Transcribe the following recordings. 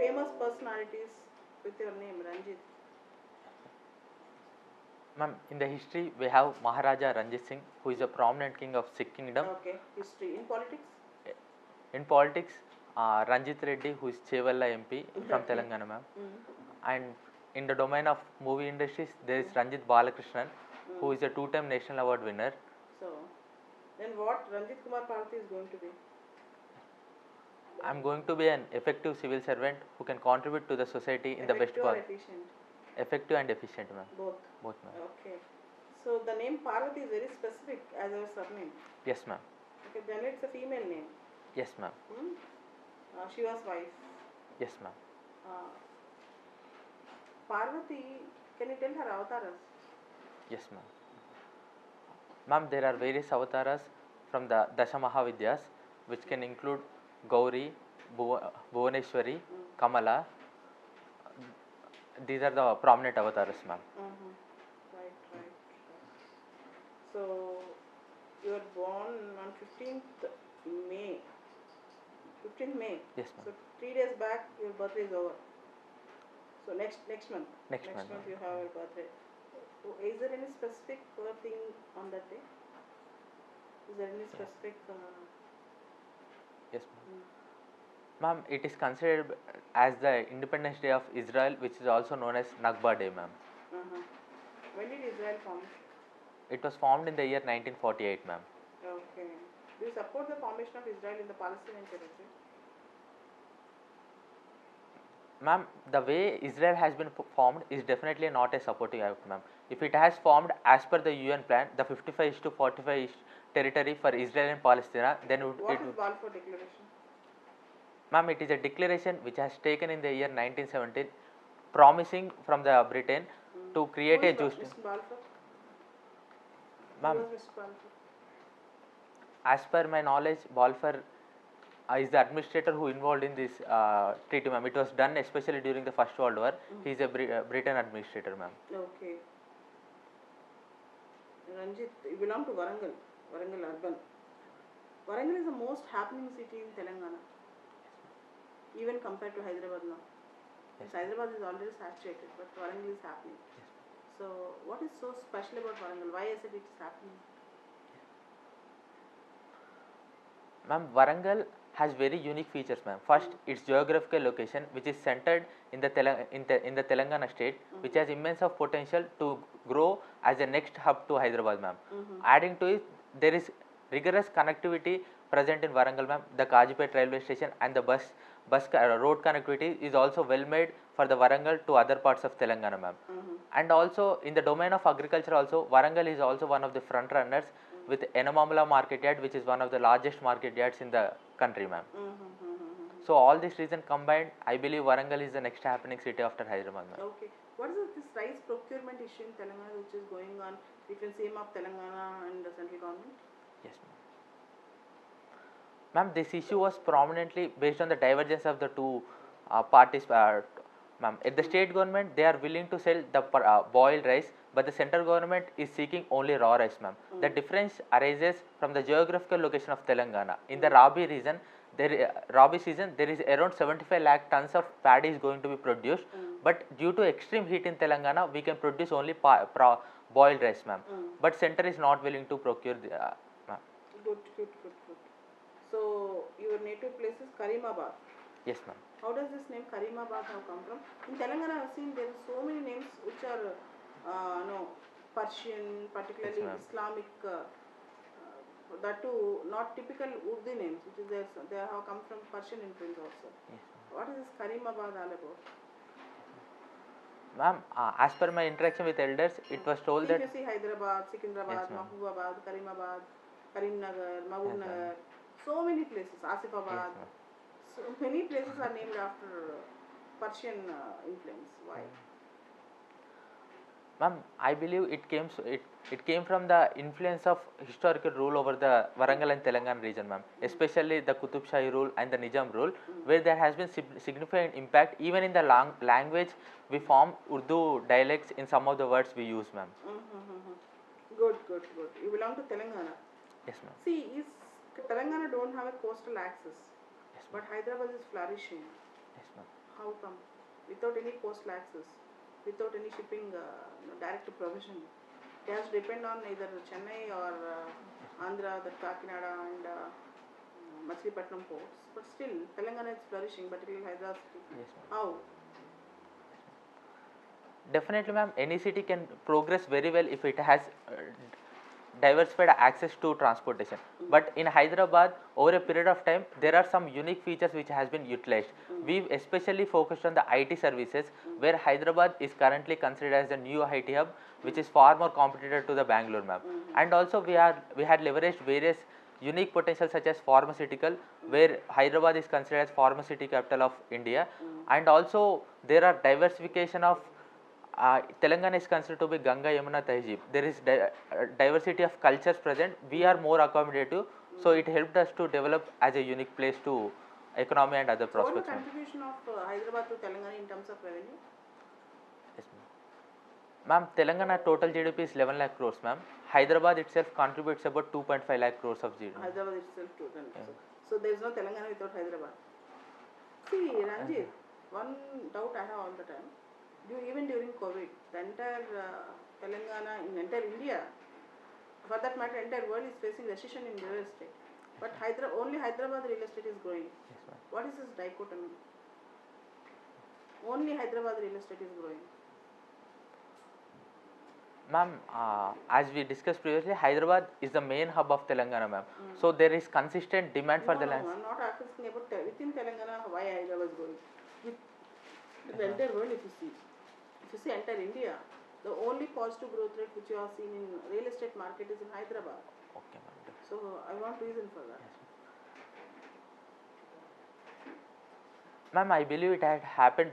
famous personalities with your name, Ranjit? Ma'am, in the history we have Maharaja Ranjit Singh, who is a prominent king of Sikh kingdom. Okay, history. In politics? In politics, Ranjit Reddy, who is Chevalla MP from Telangana, ma'am. And in the domain of movie industries, there is Ranjit Balakrishnan, who is a 2-time national award winner. So, then what Ranjit Kumar Parvathi is going to be? I am going to be an effective civil servant who can contribute to the society in the best way. Efficient? Effective and efficient, ma'am. Both? Both, ma'am. Okay. So, the name Parvathi is very specific as a surname? Yes, ma'am. Okay, then it's a female name? Yes, ma'am. She was wife? Yes, ma'am. Parvathi, can you tell her avatars? Yes, ma'am. Ma'am, there are various avatars from the Dasha Mahavidyas, which can include Gauri, Bhuvaneshwari, Kamala. These are the prominent avatars, ma'am. Right. So, you were born on 15th May. 15th May? Yes, ma'am. So, 3 days back, your birthday is over. So, next month? Next month you have your birthday. So, is there any specific thing on that day? Is there any specific... Yes, ma'am. Ma'am, it is considered as the Independence Day of Israel, which is also known as Nakba Day, ma'am. When did Israel form? It was formed in the year 1948, ma'am. Okay. Do you support the formation of Israel in the Palestinian territory? Ma'am, the way Israel has been formed is definitely not a supporting act, ma'am. If it has formed as per the UN plan, the 55:45 territory for Israel and Palestine, then What is Balfour Declaration? Ma'am, it is a declaration which has taken in the year 1917, promising from the Britain to create a Jewish state. Ma'am, as per my knowledge, Balfour is the administrator who involved in this treaty, ma'am. It was done especially during the First World War. He is a Britain administrator, ma'am. Okay. Ranjit, you belong to Warangal urban. Warangal is the most happening city in Telangana, even compared to Hyderabad now. Yes. Hyderabad is already saturated, but Warangal is happening. Yes. So, what is so special about Warangal? Why is it happening? Ma'am, Warangal has very unique features, ma'am. First, its geographical location, which is centered in the Telangana state, which has immense of potential to grow as the next hub to Hyderabad, ma'am. Adding to it, there is rigorous connectivity present in Warangal, ma'am. The Kajipet railway station and the road connectivity is also well made for the Warangal to other parts of Telangana, ma'am. And also in the domain of agriculture also, Warangal is also one of the front runners with Enamamala market yard, which is one of the largest market yards in the country, ma'am. So all these reasons combined, I believe Warangal is the next happening city after Hyderabad, ma'am. Okay. What is this rice procurement issue in Telangana which is going on between CM of Telangana and the central government? Yes, ma'am. Ma'am, this issue was prominently based on the divergence of the two parties, ma'am. At the state government, they are willing to sell the boiled rice, but the central government is seeking only raw rice, ma'am. The difference arises from the geographical location of Telangana. In the Rabi season, there is around 75 lakh tons of paddy is going to be produced, but due to extreme heat in Telangana, we can produce only boiled rice, ma'am. But center is not willing to procure the, ma'am. Good. So, your native place is Karimabad. Yes, ma'am. How does this name Karimabad have come from? In Telangana, I have seen there are so many names which are Persian, particularly Islamic, that too not typical Urdu names, which is they have come from Persian influence also. Yes. What is this Karimabad all about? Ma'am, as per my interaction with elders, it was told that... You see Hyderabad, Secunderabad, Mahbubabad, Karimabad, Karimnagar, Mahbubnagar, so many places, Asifabad. So many places are named after Persian influence. Why? Ma'am, I believe it came from the influence of historical rule over the Warangal and Telangana region, ma'am. Especially the Qutub Shahi rule and the Nizam rule, where there has been significant impact. Even in the language, we form Urdu dialects in some of the words we use, ma'am. Good. You belong to Telangana. Yes, ma'am. See, Telangana don't have a coastal access, but Hyderabad is flourishing. Yes, ma'am. How come? Without any coastal access, without any shipping direct provision. It has to depend on either Chennai or Andhra, the Kakinada and Machilipatnam ports. But still, Telangana is flourishing, but it will Hyderabad city. Yes, ma'am. How? Definitely, ma'am. Any city can progress very well if it has diversified access to transportation. But in Hyderabad, over a period of time, there are some unique features which has been utilized. We've especially focused on the IT services, where Hyderabad is currently considered as the new IT hub, which is far more competitive to the Bangalore, ma'am. And also we had leveraged various unique potentials such as pharmaceutical, where Hyderabad is considered as pharmaceutical capital of India. And also there are diversification of Telangana is considered to be Ganga, Yamuna, Tehzeeb. There is diversity of cultures present. We are more accommodative, so it helped us to develop as a unique place to economy and other So what is prospects. the contribution of Hyderabad to Telangana in terms of revenue? Yes, ma'am. Telangana total GDP is 11 lakh crores, ma'am. Hyderabad itself contributes about 2.5 lakh crores of GDP. Hyderabad itself total. So there is no Telangana without Hyderabad. See, Ranjit, one doubt I have all the time. Even during COVID, the entire Telangana, in entire India, for that matter, entire world is facing recession in real estate. But only Hyderabad real estate is growing. Yes, ma'am. What is this dichotomy? Only Hyderabad real estate is growing. Ma'am, as we discussed previously, Hyderabad is the main hub of Telangana, ma'am. So there is consistent demand for the land. No, I'm not asking about within Telangana why Hyderabad is growing. In the entire world, if you see entire India, the only positive growth rate which you have seen in real estate market is in Hyderabad. Okay, ma'am. So I want reason for that. Ma'am, I believe it had happened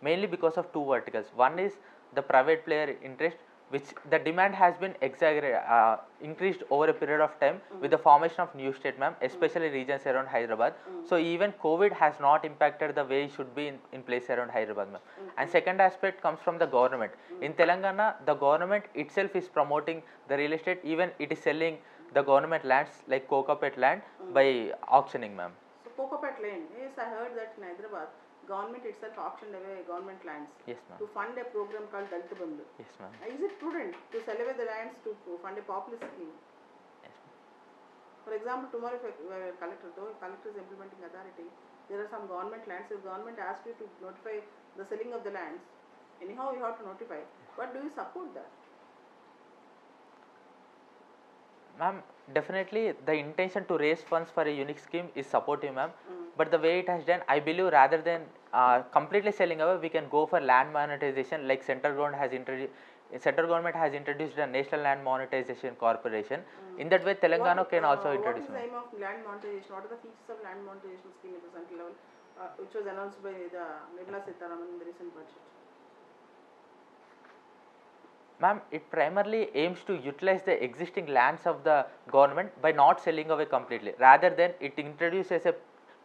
mainly because of two verticals. One is the private player interest, which the demand has been increased over a period of time with the formation of new state, ma'am, especially regions around Hyderabad. So even COVID has not impacted the way it should be in place around Hyderabad, ma'am. And second aspect comes from the government. In Telangana, the government itself is promoting the real estate, even it is selling the government lands like Kokapet land by auctioning, ma'am. So Kokapet land, yes, I heard that in Hyderabad, government itself auctioned away government lands. Yes, ma'am. To fund a program called Dalit Bandhu. Yes, ma'am. Is it prudent to sell away the lands to fund a populist scheme? Yes, ma'am. For example, tomorrow if a collector is implementing authority, there are some government lands. If government asks you to notify the selling of the lands, anyhow you have to notify. But do you support that? Ma'am, definitely the intention to raise funds for a unique scheme is supportive, ma'am. But the way it has done, I believe rather than completely selling away, we can go for land monetization like central government has introduced the National Land Monetization Corporation. In that way, Telangana can also introduce. What is the aim of land monetization? What are the features of land monetization scheme at the central level, which was announced by the Nirmala Sitharaman in the recent budget? Ma'am, it primarily aims to utilize the existing lands of the government by not selling away completely. Rather than it introduces a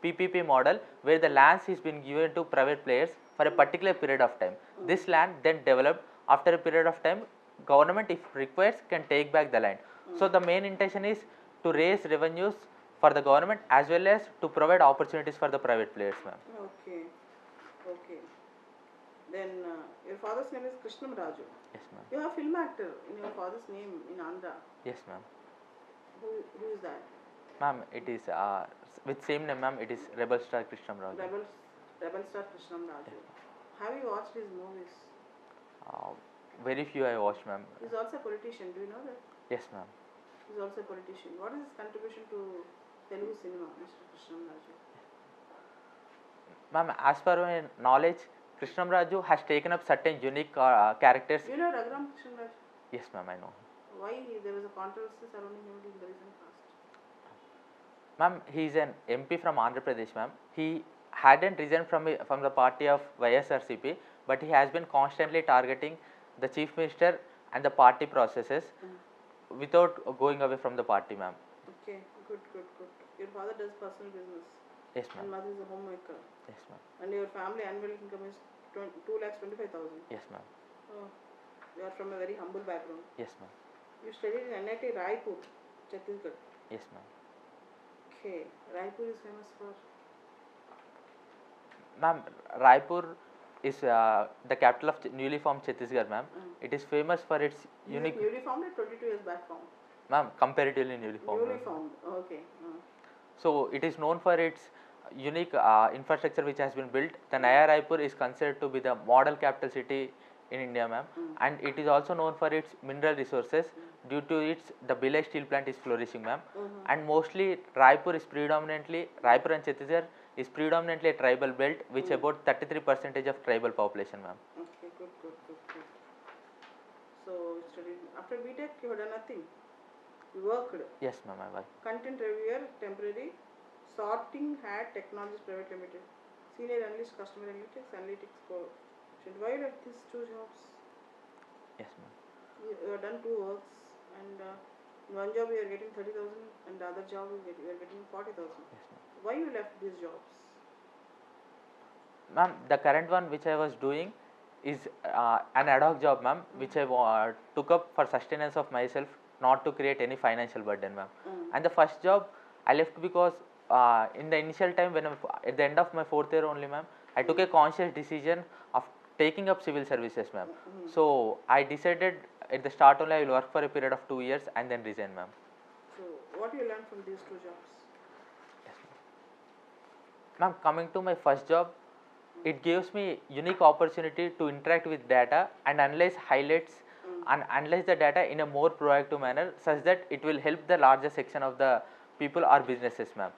PPP model where the lands is being given to private players for a particular period of time. This land then developed after a period of time, government if requires can take back the land. So the main intention is to raise revenues for the government as well as to provide opportunities for the private players, ma'am. Okay. Then your father's name is Krishnam Raju. Yes, ma'am. You have a film actor in your father's name in Andhra. Yes, ma'am. Who is that? Ma'am, it is with same name, ma'am. It is Rebel Star Krishnam Raju. Rebel Star Krishnam Raju. Have you watched his movies? Very few I watched, ma'am. He's also a politician. Do you know that? Yes, ma'am. He's also a politician. What is his contribution to Telugu cinema, Mr. Krishnam Raju? Ma'am, as per my knowledge, Krishnam Raju has taken up certain unique characters. Do you know Raghuram Krishnam Raju? Yes, ma'am, I know. Why there was a controversy surrounding him in the recent past? Ma'am, he is an MP from Andhra Pradesh, ma'am. He hadn't resigned from the party of YSRCP, but he has been constantly targeting the Chief Minister and the party processes without going away from the party, ma'am. Okay, good. Your father does personal business. Yes, ma'am. And mother is a homemaker. Yes, ma'am. And your family annual income is 2,25,000. Yes, ma'am. Oh, you are from a very humble background. Yes, ma'am. You studied in NIT Raipur, Chhattisgarh. Yes, ma'am. Okay, Raipur is famous for? Ma'am, Raipur is the capital of newly formed Chhattisgarh, ma'am. It is famous for its Is unique, it newly formed or 22 years back formed? ma'am, comparatively newly formed. Newly ma'am. formed, okay. So it is known for its unique infrastructure which has been built. The Naya Raipur is considered to be the model capital city in India, ma'am, and it is also known for its mineral resources. Due to its, the Bala steel plant is flourishing, ma'am, and mostly Raipur and Chhattisgarh is predominantly a tribal belt, which about 33% of tribal population, ma'am. Okay, good. So, studied after BTech, you have done nothing. You worked. Yes, ma'am, I work. Content reviewer, temporary. Sorting Hat Technologies Private Limited. Senior analyst, customer analytics for. Why you left these two jobs? Yes, ma'am. You have done two works, and in one job you are getting 30,000, and the other job you are getting 40,000. Yes, ma'am. Why you left these jobs? Ma'am, the current one which I was doing is an ad hoc job, ma'am, which I took up for sustenance of myself, not to create any financial burden, ma'am. And the first job I left because in the initial time, when at the end of my 4th year only, ma'am, I took a conscious decision of taking up civil services, ma'am. So I decided at the start only I will work for a period of 2 years and then resign, ma'am. So what you learned from these two jobs? Yes, ma'am, coming to my first job, it gives me unique opportunity to interact with data and analyze highlights and analyze the data in a more proactive manner, such that it will help the larger section of the people or businesses, ma'am.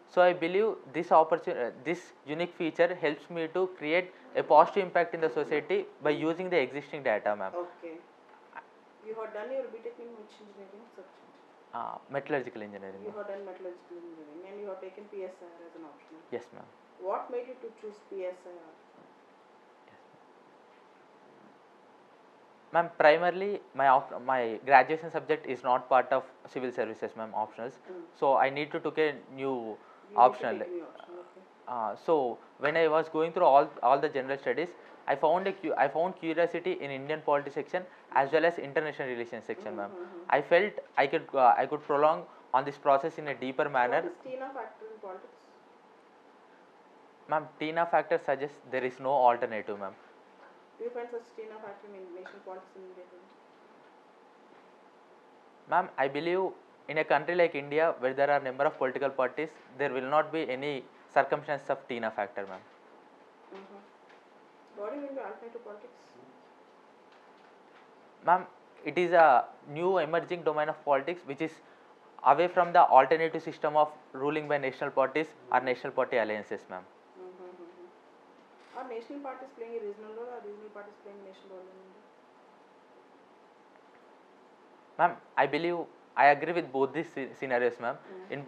So I believe this opportunity, this unique feature helps me to create a positive impact in the society by using the existing data, ma'am. Okay. You have done your BTech in which engineering subject? Metallurgical engineering. You have done metallurgical engineering, and you have taken PSIR as an option. Yes, ma'am. What made you to choose PSIR? Ma'am, primarily my graduation subject is not part of civil services, ma'am, optionals. So I need to take a new optional. So when I was going through all the general studies, I found curiosity in Indian polity section as well as international relations section, ma'am. I felt I could prolong on this process in a deeper manner. What is TINA factor in politics? Ma'am, TINA factor suggests there is no alternative, ma'am. Do you find such TINA factor in national politics in India? Ma'am, I believe in a country like India, where there are number of political parties, there will not be any circumstance of TINA factor, ma'am. What do you mean by alternative politics? Ma'am, it is a new emerging domain of politics which is away from the alternative system of ruling by national parties or national party alliances, ma'am. Are national parties playing a regional role, or regional parties playing a national role in India? Ma'am, I believe I agree with both these scenarios, ma'am. In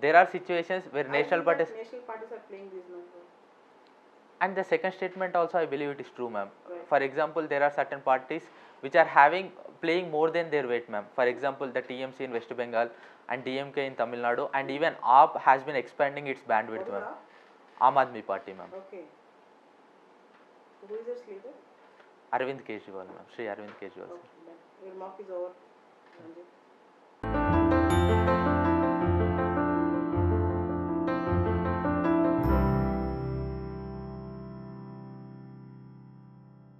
there are situations where national parties are playing regional role. And the second statement also I believe it is true, ma'am. Right. For example, there are certain parties which are playing more than their weight, ma'am. For example, the TMC in West Bengal and DMK in Tamil Nadu, and even AAP has been expanding its bandwidth, ma'am. Aam Aadmi Party, ma'am. Okay. Who is its leader? Arvind Kejriwal, ma'am. Shri Arvind Kejriwal. Okay, your mark is over, Ranjit.